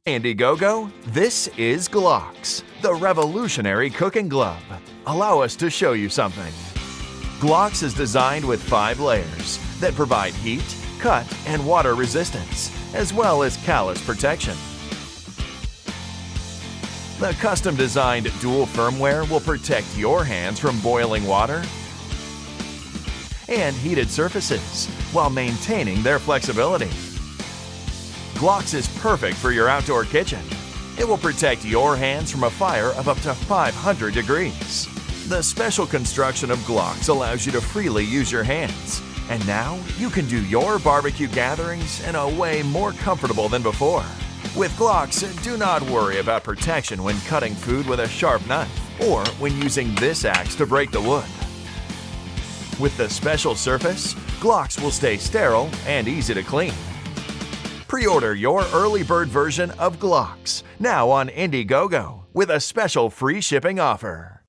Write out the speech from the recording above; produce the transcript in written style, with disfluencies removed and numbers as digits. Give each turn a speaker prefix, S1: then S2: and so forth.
S1: Indiegogo, this is Glox, the revolutionary cooking glove. Allow us to show you something. Glox is designed with 5 layers that provide heat, cut, and water resistance, as well as callus protection. The custom-designed dual firmware will protect your hands from boiling water and heated surfaces while maintaining their flexibility. Glox is perfect for your outdoor kitchen. It will protect your hands from a fire of up to 500 degrees. The special construction of Glox allows you to freely use your hands. And now you can do your barbecue gatherings in a way more comfortable than before. With Glox, do not worry about protection when cutting food with a sharp knife or when using this axe to break the wood. With the special surface, Glox will stay sterile and easy to clean. Pre-order your early bird version of Glox now on Indiegogo with a special free shipping offer.